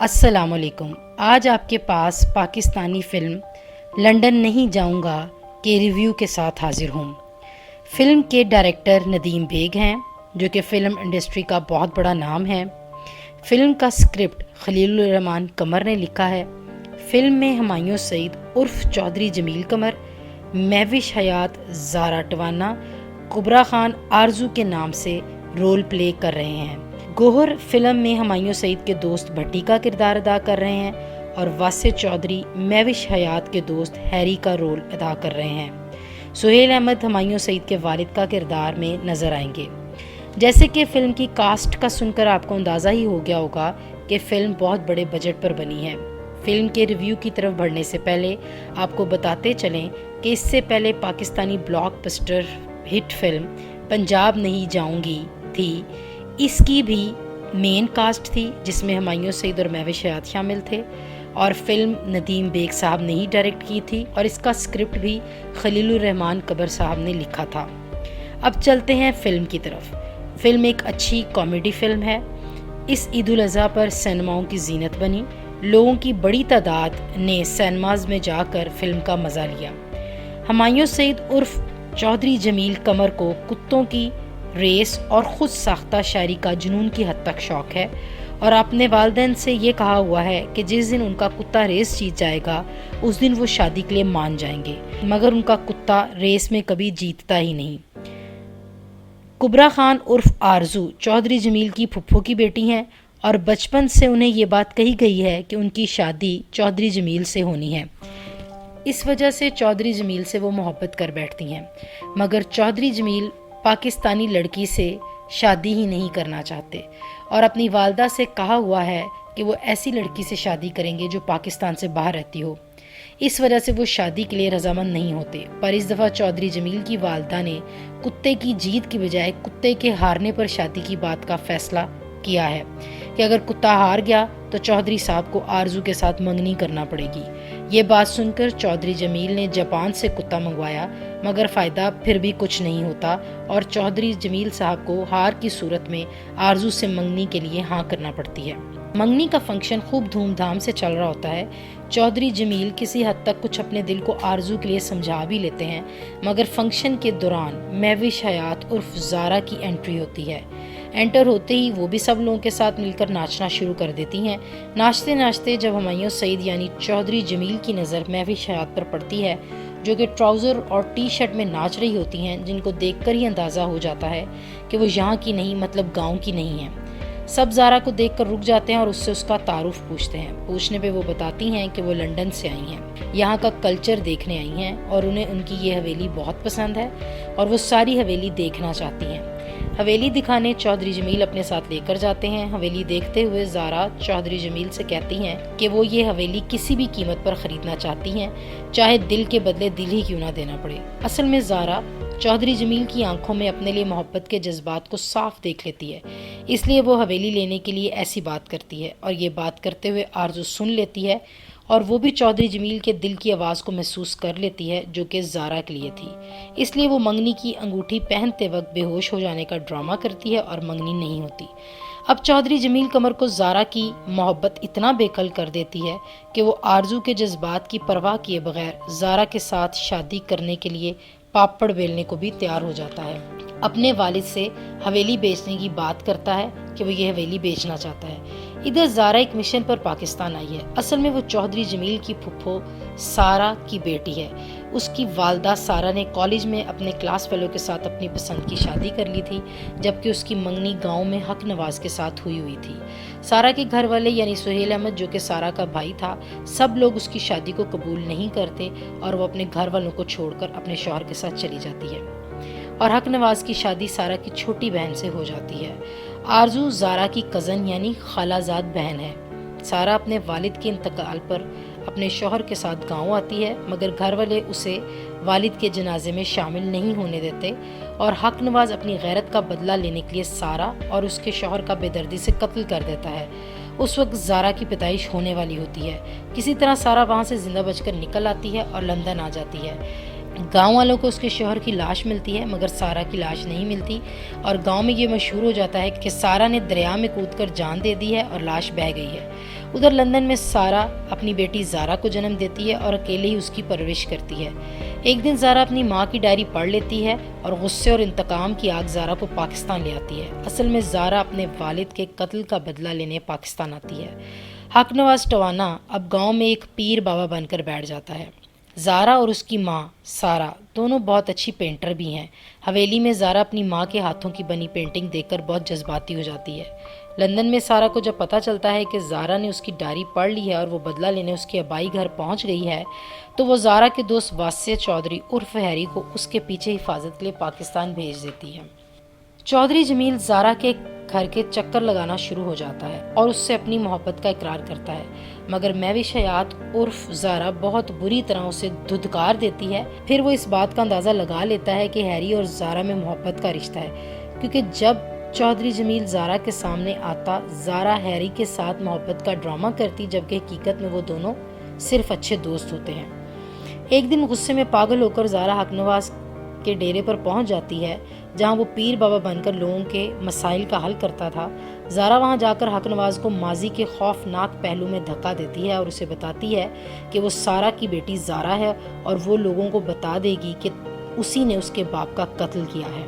السلام علیکم۔ آج آپ کے پاس پاکستانی فلم لنڈن نہیں جاؤں گا کے ریویو کے ساتھ حاضر ہوں۔ فلم کے ڈائریکٹر ندیم بیگ ہیں جو کہ فلم انڈسٹری کا بہت بڑا نام ہے۔ فلم کا سکرپٹ خلیل الرحمن قمر نے لکھا ہے۔ فلم میں ہمایوں سعید عرف چودھری جمیل قمر، مہوش حیات، زارا ٹوانا، کبرا خان آرزو کے نام سے رول پلے کر رہے ہیں۔ گوہر فلم میں ہمایوں سعید کے دوست بھٹی کا کردار ادا کر رہے ہیں اور واسع چودھری مہوش حیات کے دوست ہیری کا رول ادا کر رہے ہیں۔ سہیل احمد ہمایوں سعید کے والد کا کردار میں نظر آئیں گے۔ جیسے کہ فلم کی کاسٹ کا سن کر آپ کو اندازہ ہی ہو گیا ہوگا کہ فلم بہت بڑے بجٹ پر بنی ہے۔ فلم کے ریویو کی طرف بڑھنے سے پہلے آپ کو بتاتے چلیں کہ اس سے پہلے Pakistani block buster hit film Punjab نہیں جاؤں گی تھی۔ اس کی بھی مین کاسٹ تھی جس میں ہمایوں سعید اور مہوش حیات شامل تھے اور فلم ندیم بیگ صاحب نے ہی ڈائریکٹ کی تھی اور اس کا سکرپٹ بھی خلیل الرحمن قمر صاحب نے لکھا تھا۔ اب چلتے ہیں فلم کی طرف۔ فلم ایک اچھی کامیڈی فلم ہے۔ اس عید الاضحیٰ پر سینماؤں کی زینت بنی۔ لوگوں کی بڑی تعداد نے سینماز میں جا کر فلم کا مزہ لیا۔ ہمایوں سعید عرف چودھری جمیل قمر کو کتوں کی ریس اور خود ساختہ شاعری کا جنون کی حد تک شوق ہے اور اپنے والدین سے یہ کہا ہوا ہے کہ جس دن ان کا کتا ریس جیت جائے گا اس دن وہ شادی کے لیے مان جائیں گے، مگر ان کا کتا ریس میں کبھی جیتتا ہی نہیں۔ کبرا خان عرف آرزو چودھری جمیل کی پھپھو کی بیٹی ہیں اور بچپن سے انہیں یہ بات کہی گئی ہے کہ ان کی شادی چودھری جمیل سے ہونی ہے۔ اس وجہ سے چودھری جمیل سے وہ محبت کر بیٹھتی ہیں، مگر چودھری جمیل پاکستانی لڑکی سے شادی ہی نہیں کرنا چاہتے اور اپنی والدہ سے کہا ہوا ہے کہ وہ ایسی لڑکی سے شادی کریں گے جو پاکستان سے باہر رہتی ہو۔ اس وجہ سے وہ شادی کے لیے رضامند نہیں ہوتے، پر اس دفعہ چودھری جمیل کی والدہ نے کتے کی جیت کی بجائے کتے کے ہارنے پر شادی کی بات کا فیصلہ کیا ہے کہ اگر کتا ہار گیا تو چودھری صاحب کو آرزو کے ساتھ منگنی کرنا پڑے گی۔ یہ بات سن کر چودھری جمیل نے جاپان سے کتا منگوایا، مگر فائدہ پھر بھی کچھ نہیں ہوتا اور چودھری جمیل صاحب کو ہار کی صورت میں آرزو سے منگنی کے لیے ہاں کرنا پڑتی ہے۔ منگنی کا فنکشن خوب دھوم دھام سے چل رہا ہوتا ہے۔ چودھری جمیل کسی حد تک کچھ اپنے دل کو آرزو کے لیے سمجھا بھی لیتے ہیں، مگر فنکشن کے دوران مہوش حیات عرف زارا کی انٹری ہوتی ہے۔ انٹر ہوتے ہی وہ بھی سب لوگوں کے ساتھ مل کر ناچنا شروع کر دیتی ہیں۔ ناچتے ناچتے جب ہمایوں سعید یعنی چودھری جمیل کی نظر مہوش حیات پر پڑتی ہے جو کہ ٹراؤزر اور ٹی شرٹ میں ناچ رہی ہوتی ہیں، جن کو دیکھ کر ہی اندازہ ہو جاتا ہے کہ وہ یہاں کی نہیں مطلب گاؤں کی نہیں ہیں۔ سب زارا کو دیکھ کر رک جاتے ہیں اور اس سے اس کا تعارف پوچھتے ہیں۔ پوچھنے پہ وہ بتاتی ہیں کہ وہ لنڈن سے آئی ہیں، یہاں کا کلچر دیکھنے آئی ہیں اور انہیں ان کی یہ حویلی بہت پسند ہے اور وہ ساری حویلی دیکھنا چاہتی ہیں۔ حویلی دکھانے چودھری جمیل اپنے ساتھ لے کر جاتے ہیں۔ حویلی دیکھتے ہوئے زارا چودھری جمیل سے کہتی ہیں کہ وہ یہ حویلی کسی بھی قیمت پر خریدنا چاہتی ہیں، چاہے دل کے بدلے دل ہی کیوں نہ دینا پڑے۔ اصل میں زارا چودھری جمیل کی آنکھوں میں اپنے لیے محبت کے جذبات کو صاف دیکھ لیتی ہے، اس لیے وہ حویلی لینے کے لیے ایسی بات کرتی ہے اور یہ بات کرتے ہوئے آرزو سن لیتی ہے اور وہ بھی چودھری جمیل کے دل کی آواز کو محسوس کر لیتی ہے جو کہ زارا کے لیے تھی۔ اس لیے وہ منگنی کی انگوٹھی پہنتے وقت بے ہوش ہو جانے کا ڈرامہ کرتی ہے اور منگنی نہیں ہوتی۔ اب چودھری جمیل قمر کو زارا کی محبت اتنا بے قل کر دیتی ہے کہ وہ آرزو کے جذبات کی پرواہ کیے بغیر زارا کے ساتھ شادی کرنے کے لیے پاپڑ بیلنے کو بھی تیار ہو جاتا ہے۔ اپنے والد سے حویلی بیچنے کی بات کرتا ہے کہ وہ یہ حویلی بیچنا چاہتا ہے۔ ادھر زارا ایک مشن پر پاکستان آئی ہے۔ اصل میں وہ چودھری جمیل کی پھپھو سارا کی بیٹی ہے۔ اس کی والدہ سارا نے کالج میں اپنے کلاس فیلو کے ساتھ اپنی پسند کی شادی کر لی تھی، جبکہ اس کی منگنی گاؤں میں حق نواز کے ساتھ ہوئی تھی۔ سارا کے گھر والے یعنی سہیل احمد جو کہ سارا کا بھائی تھا، سب لوگ اس کی شادی کو قبول نہیں کرتے اور وہ اپنے گھر والوں کو چھوڑ کر اپنے شوہر کے ساتھ چلی جاتی ہے اور حق نواز کی شادی سارا کی چھوٹی بہن سے ہو جاتی ہے۔ آرزو زارا کی کزن یعنی خالہ زاد بہن ہے۔ سارا اپنے والد کے انتقال پر اپنے شوہر کے ساتھ گاؤں آتی ہے، مگر گھر والے اسے والد کے جنازے میں شامل نہیں ہونے دیتے اور حق نواز اپنی غیرت کا بدلہ لینے کے لیے سارا اور اس کے شوہر کا بے دردی سے قتل کر دیتا ہے۔ اس وقت زارا کی پیدائش ہونے والی ہوتی ہے۔ کسی طرح سارا وہاں سے زندہ بچ کر نکل آتی ہے اور لندن آ جاتی ہے۔ گاؤں والوں کو اس کے شوہر کی لاش ملتی ہے، مگر سارا کی لاش نہیں ملتی اور گاؤں میں یہ مشہور ہو جاتا ہے کہ سارا نے دریا میں کود کر جان دے دی ہے اور لاش بہہ گئی ہے ادھر لندن میں سارہ اپنی بیٹی زارا کو جنم دیتی ہے اور اکیلے ہی اس کی پرورش کرتی ہے۔ ایک دن زارا اپنی ماں کی ڈائری پڑھ لیتی ہے اور غصے اور انتقام کی آگ زارا کو پاکستان لے آتی ہے۔ اصل میں زارا اپنے والد کے قتل کا بدلہ لینے پاکستان آتی ہے۔ حق نواز ٹوانا اب گاؤں میں ایک پیر بابا بن کر بیٹھ جاتا ہے۔ زارا اور اس کی ماں سارہ دونوں بہت اچھی پینٹر بھی ہیں۔ حویلی میں زارا اپنی ماں کے ہاتھوں کی بنی پینٹنگ دیکھ کر بہت جذباتی ہو جاتی ہے۔ لندن میں سارہ کو جب پتہ چلتا ہے کہ زارا نے اس کی ڈائری پڑھ لی ہے اور وہ بدلہ لینے اس کے آبائی گھر پہنچ گئی ہے، تو وہ زارا کے دوست واسع چودھری عرف ہیری کو اس کے پیچھے حفاظت کے لیے پاکستان بھیج دیتی ہے۔ چودھری جمیل زارا کے گھر کے چکر لگانا شروع ہو جاتا ہے اور اس سے اپنی محبت کا اقرار کرتا ہے، مگر مہوش حیات عرف زارا بہت بری طرح اسے دھتکار دیتی ہے۔ پھر وہ اس بات کا اندازہ لگا لیتا ہے کہ ہیری اور زارا میں محبت کا رشتہ ہے، کیونکہ جب چودھری جمیل زارا کے سامنے آتا، زارا ہیری کے ساتھ محبت کا ڈرامہ کرتی، جبکہ حقیقت میں وہ دونوں صرف اچھے دوست ہوتے ہیں۔ ایک دن غصے میں پاگل ہو کر زارا حق نواز کے ڈیرے پر پہنچ جاتی ہے، جہاں وہ پیر بابا بن کر لوگوں کے مسائل کا حل کرتا تھا۔ زارا وہاں جا کر حق نواز کو ماضی کے خوفناک پہلو میں دھکا دیتی ہے اور اسے بتاتی ہے کہ وہ سارہ کی بیٹی زارا ہے اور وہ لوگوں کو بتا دے گی کہ اسی نے اس کے باپ کا قتل کیا ہے۔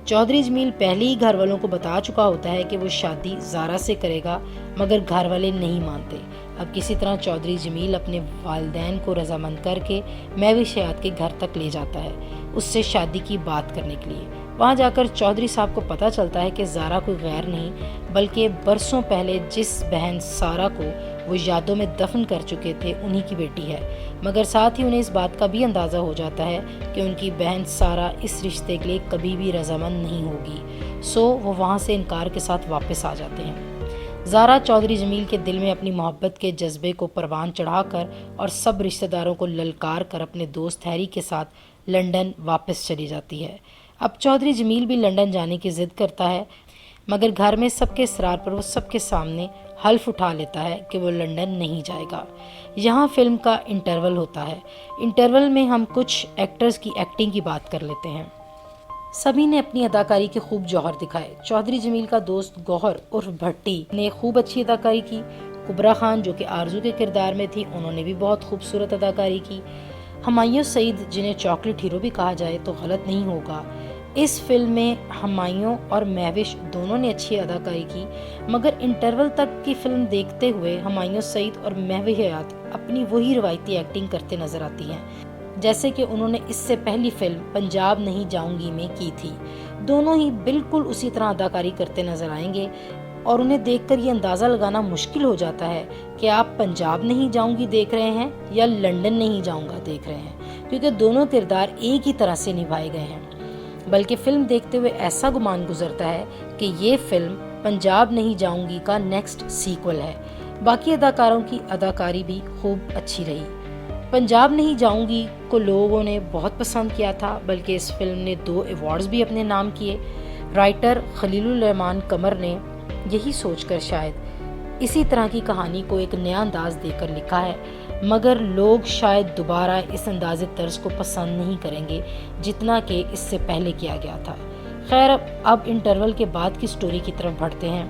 چودھری جمیل پہلے ہی گھر والوں کو بتا چکا ہوتا ہے کہ وہ شادی زارا سے کرے گا، مگر گھر والے نہیں مانتے۔ اب کسی طرح چودھری جمیل اپنے والدین کو رضامند کر کے مہوش حیات کے گھر تک لے جاتا ہے، اس سے شادی کی بات کرنے کے لیے۔ وہاں جا کر چودھری صاحب کو پتہ چلتا ہے کہ زارا کوئی غیر نہیں، بلکہ برسوں پہلے جس بہن سارہ کو وہ یادوں میں دفن کر چکے تھے، انہی کی بیٹی ہے، مگر ساتھ ہی انہیں اس بات کا بھی اندازہ ہو جاتا ہے کہ ان کی بہن سارہ اس رشتے کے لیے کبھی بھی رضامند نہیں ہوگی، سو وہ وہاں سے انکار کے ساتھ واپس آ جاتے ہیں۔ زارا چودھری جمیل کے دل میں اپنی محبت کے جذبے کو پروان چڑھا کر اور سب رشتہ داروں کو للکار کر اپنے دوست ہیری کے ساتھ لنڈن واپس چلی جاتی ہے۔ اب چودھری جمیل بھی لنڈن جانے کی ضد کرتا ہے، مگر گھر میں سب کے اصرار پر وہ سب کے سامنے حلف اٹھا لیتا ہے کہ وہ لنڈن نہیں جائے گا۔ یہاں فلم کا انٹرول ہوتا ہے۔ انٹرول میں ہم کچھ ایکٹرز کی ایکٹنگ کی بات کر لیتے ہیں۔ سبھی نے اپنی اداکاری کے خوب جوہر دکھائے۔ چودھری جمیل کا دوست گوہر عرف بھٹی نے خوب اچھی اداکاری کی۔ کبرا خان جو کہ آرزو کے کردار میں تھی، انہوں نے بھی بہت خوبصورت اداکاری کی۔ ہمایوں سعید، جنہیں چاکلیٹ ہیرو بھی کہا جائے تو غلط نہیں ہوگا، اس فلم میں ہمایوں اور مہوش دونوں نے اچھی اداکاری کی، مگر انٹرول تک کی فلم دیکھتے ہوئے ہمایوں سعید اور مہوش حیات اپنی وہی روایتی ایکٹنگ کرتے نظر آتی ہیں جیسے کہ انہوں نے اس سے پہلی فلم پنجاب نہیں جاؤں گی میں کی تھی۔ دونوں ہی بالکل اسی طرح اداکاری کرتے نظر آئیں گے اور انہیں دیکھ کر یہ اندازہ لگانا مشکل ہو جاتا ہے کہ آپ پنجاب نہیں جاؤں گی دیکھ رہے ہیں یا لنڈن نہیں جاؤں گا دیکھ رہے ہیں، کیونکہ دونوں کردار ایک ہی طرح سے نبھائے گئے ہیں۔ بلکہ فلم دیکھتے ہوئے ایسا گمان گزرتا ہے کہ یہ فلم پنجاب نہیں جاؤں گی کا نیکسٹ سیکول ہے۔ باقی اداکاروں کی اداکاری بھی خوب اچھی رہی۔ پنجاب نہیں جاؤں گی کو لوگوں نے بہت پسند کیا تھا، بلکہ اس فلم نے 2 ایوارڈز بھی اپنے نام کیے۔ رائٹر خلیل الرحمان قمر نے یہی سوچ کر شاید اسی طرح کی کہانی کو ایک نیا انداز دے کر لکھا ہے، مگر لوگ شاید دوبارہ اس انداز طرز کو پسند نہیں کریں گے جتنا کہ اس سے پہلے کیا گیا تھا۔ خیر، اب انٹرول کے بعد کی سٹوری کی طرف بڑھتے ہیں۔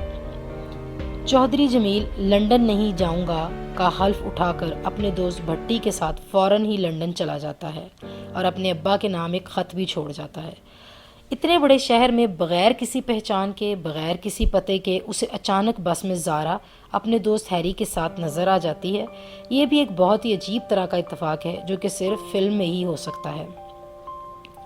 چودھری جمیل لنڈن نہیں جاؤں گا کا حلف اٹھا کر اپنے دوست بھٹی کے ساتھ فوراً ہی لنڈن چلا جاتا ہے اور اپنے ابا کے نام ایک خط بھی چھوڑ جاتا ہے۔ اتنے بڑے شہر میں بغیر کسی پہچان کے، بغیر کسی پتے کے، اسے اچانک بس میں زارا اپنے دوست ہیری کے ساتھ نظر آ جاتی ہے۔ یہ بھی ایک بہت ہی عجیب طرح کا اتفاق ہے جو کہ صرف فلم میں ہی ہو سکتا ہے۔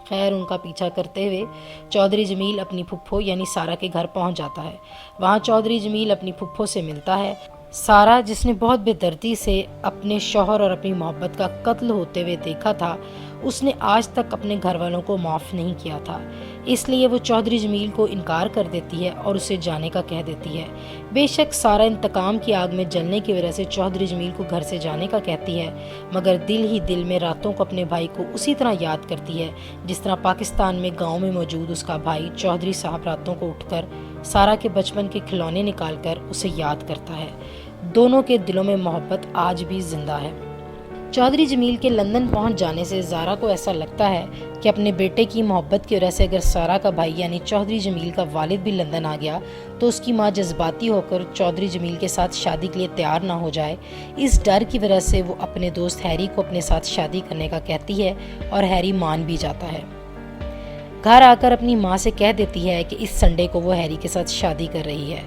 خیر، ان کا پیچھا کرتے ہوئے چودھری جمیل اپنی پھپھو یعنی سارہ کے گھر پہنچ جاتا ہے۔ وہاں چودھری جمیل اپنی پھپھو سے ملتا ہے۔ سارہ، جس نے بہت بے دردی سے اپنے شوہر اور اپنی محبت کا قتل ہوتے ہوئے دیکھا تھا، اس نے آج تک اپنے گھر والوں کو معاف نہیں کیا تھا، اس لیے وہ چودھری جمیل کو انکار کر دیتی ہے اور اسے جانے کا کہہ دیتی ہے۔ بے شک سارہ انتقام کی آگ میں جلنے کی وجہ سے چودھری جمیل کو گھر سے جانے کا کہتی ہے، مگر دل ہی دل میں راتوں کو اپنے بھائی کو اسی طرح یاد کرتی ہے جس طرح پاکستان میں گاؤں میں موجود اس کا بھائی چودھری صاحب راتوں کو اٹھ کر سارہ کے بچپن کے کھلونے نکال کر اسے یاد کرتا ہے۔ دونوں کے دلوں میں محبت آج بھی زندہ ہے۔ چودھری جمیل کے لندن پہنچ جانے سے زارا کو ایسا لگتا ہے کہ اپنے بیٹے کی محبت کی وجہ سے اگر سارا کا بھائی یعنی چودھری جمیل کا والد بھی لندن آ گیا تو اس کی ماں جذباتی ہو کر چودھری جمیل کے ساتھ شادی کے لیے تیار نہ ہو جائے۔ اس ڈر کی وجہ سے وہ اپنے دوست ہیری کو اپنے ساتھ شادی کرنے کا کہتی ہے اور ہیری مان بھی جاتا ہے۔ گھر آ کر اپنی ماں سے کہہ دیتی ہے کہ اس سنڈے کو وہ ہیری کے ساتھ شادی کر رہی ہے۔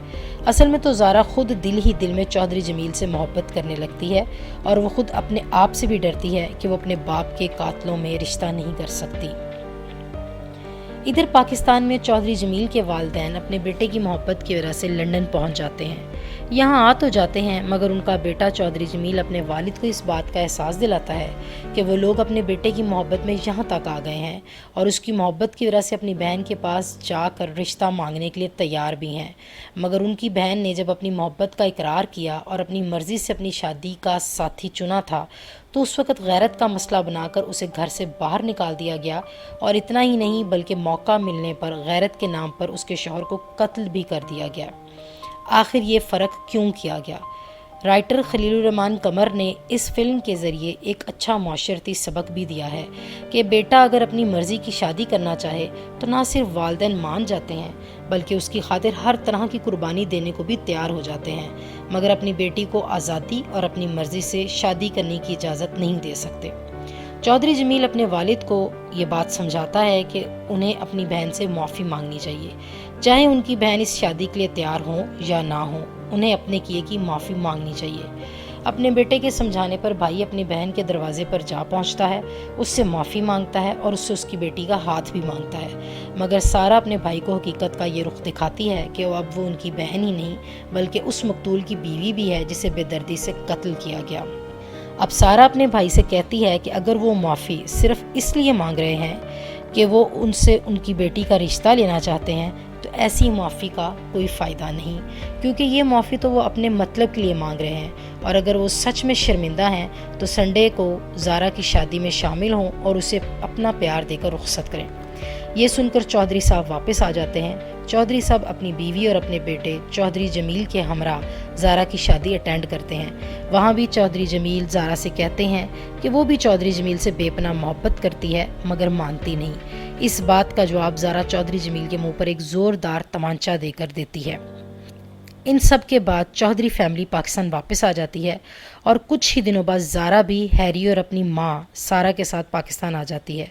اصل میں تو زارا خود دل ہی دل میں چودھری جمیل سے محبت کرنے لگتی ہے اور وہ خود اپنے آپ سے بھی ڈرتی ہے کہ وہ اپنے باپ کے قاتلوں میں رشتہ نہیں کر سکتی۔ ادھر پاکستان میں چودھری جمیل کے والدین اپنے بیٹے کی محبت کی وجہ سے لندن پہنچ جاتے ہیں۔ یہاں آ تو جاتے ہیں مگر ان کا بیٹا چودھری جمیل اپنے والد کو اس بات کا احساس دلاتا ہے کہ وہ لوگ اپنے بیٹے کی محبت میں یہاں تک آ گئے ہیں اور اس کی محبت کی وجہ سے اپنی بہن کے پاس جا کر رشتہ مانگنے کے لیے تیار بھی ہیں۔ مگر ان کی بہن نے جب اپنی محبت کا اقرار کیا اور اپنی مرضی سے اپنی شادی کا ساتھی چنا تھا تو اس وقت غیرت کا مسئلہ بنا کر اسے گھر سے باہر نکال دیا گیا، اور اتنا ہی نہیں بلکہ موقع ملنے پر غیرت کے نام پر اس کے شوہر کو قتل بھی کر دیا گیا۔ آخر یہ فرق کیوں کیا گیا؟ رائٹر خلیل الرحمن قمر نے اس فلم کے ذریعے ایک اچھا معاشرتی سبق بھی دیا ہے کہ بیٹا اگر اپنی مرضی کی شادی کرنا چاہے تو نہ صرف والدین مان جاتے ہیں بلکہ اس کی خاطر ہر طرح کی قربانی دینے کو بھی تیار ہو جاتے ہیں، مگر اپنی بیٹی کو آزادی اور اپنی مرضی سے شادی کرنے کی اجازت نہیں دے سکتے۔ چودھری جمیل اپنے والد کو یہ بات سمجھاتا ہے کہ انہیں اپنی بہن سے معافی مانگنی چاہیے، چاہے ان کی بہن اس شادی کے لیے تیار ہوں یا نہ ہوں، انہیں اپنے کیے کی معافی مانگنی چاہیے۔ اپنے بیٹے کے سمجھانے پر بھائی اپنی بہن کے دروازے پر جا پہنچتا ہے، اس سے معافی مانگتا ہے اور اس سے اس کی بیٹی کا ہاتھ بھی مانگتا ہے، مگر سارا اپنے بھائی کو حقیقت کا یہ رخ دکھاتی ہے کہ اب وہ ان کی بہن ہی نہیں بلکہ اس مقتول کی بیوی بھی ہے جسے بے دردی سے قتل کیا گیا۔ اب سارا اپنے بھائی سے کہتی ہے کہ اگر وہ معافی صرف اس لیے مانگ رہے ہیں کہ وہ ان سے ان کی بیٹی کا رشتہ لینا چاہتے ہیں تو ایسی معافی کا کوئی فائدہ نہیں، کیونکہ یہ معافی تو وہ اپنے مطلب کے لیے مانگ رہے ہیں، اور اگر وہ سچ میں شرمندہ ہیں تو سنڈے کو زارا کی شادی میں شامل ہوں اور اسے اپنا پیار دے کر رخصت کریں۔ یہ سن کر چودھری صاحب واپس آ جاتے ہیں۔ چودھری صاحب اپنی بیوی اور اپنے بیٹے چودھری جمیل کے ہمراہ زارا کی شادی اٹینڈ کرتے ہیں۔ وہاں بھی چودھری جمیل زارا سے کہتے ہیں کہ وہ بھی چودھری جمیل سے بے پناہ محبت کرتی ہے مگر مانتی نہیں۔ اس بات کا جواب زارا چودھری جمیل کے منہ پر ایک زوردار تمانچہ دے کر دیتی ہے۔ ان سب کے بعد چودھری فیملی پاکستان واپس آ جاتی ہے اور کچھ ہی دنوں بعد زارا بھی ہیری اور اپنی ماں سارا کے ساتھ پاکستان آ جاتی ہے۔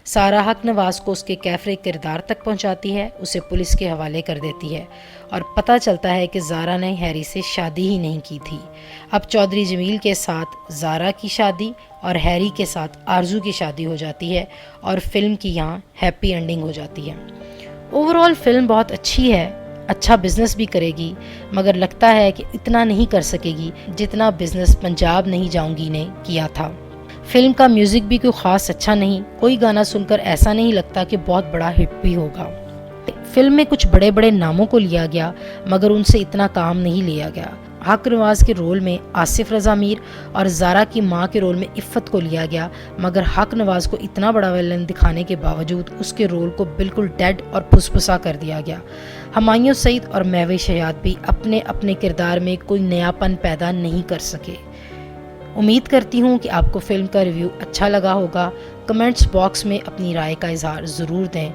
سارا حق نواز کو اس کے کیفر کردار تک پہنچاتی ہے، اسے پولیس کے حوالے کر دیتی ہے اور پتہ چلتا ہے کہ زارا نے ہیری سے شادی ہی نہیں کی تھی۔ اب چودھری جمیل کے ساتھ زارا کی شادی اور ہیری کے ساتھ آرزو کی شادی ہو جاتی ہے اور فلم کی یہاں ہیپی اینڈنگ ہو جاتی ہے۔ اوورآل فلم بہت اچھی ہے، اچھا بزنس بھی کرے گی، مگر لگتا ہے کہ اتنا نہیں کر سکے گی جتنا بزنس پنجاب نہیں جاؤں گی نے کیا تھا۔ فلم کا میوزک بھی کوئی خاص اچھا نہیں، کوئی گانا سن کر ایسا نہیں لگتا کہ بہت بڑا ہٹ بھی ہوگا۔ فلم میں کچھ بڑے بڑے ناموں کو لیا گیا مگر ان سے اتنا کام نہیں لیا گیا۔ حق نواز کے رول میں آصف رضا میر اور زارا کی ماں کے رول میں عفت کو لیا گیا، مگر حق نواز کو اتنا بڑا ویلن دکھانے کے باوجود اس کے رول کو بالکل ڈیڈ اور پھسپھسا کر دیا گیا۔ ہمایوں سعید اور مہوش حیات بھی اپنے اپنے کردار میں کوئی نیا پن پیدا نہیں کر سکے۔ امید کرتی ہوں کہ آپ کو فلم کا ریویو اچھا لگا ہوگا۔ کمنٹس باکس میں اپنی رائے کا اظہار ضرور دیں۔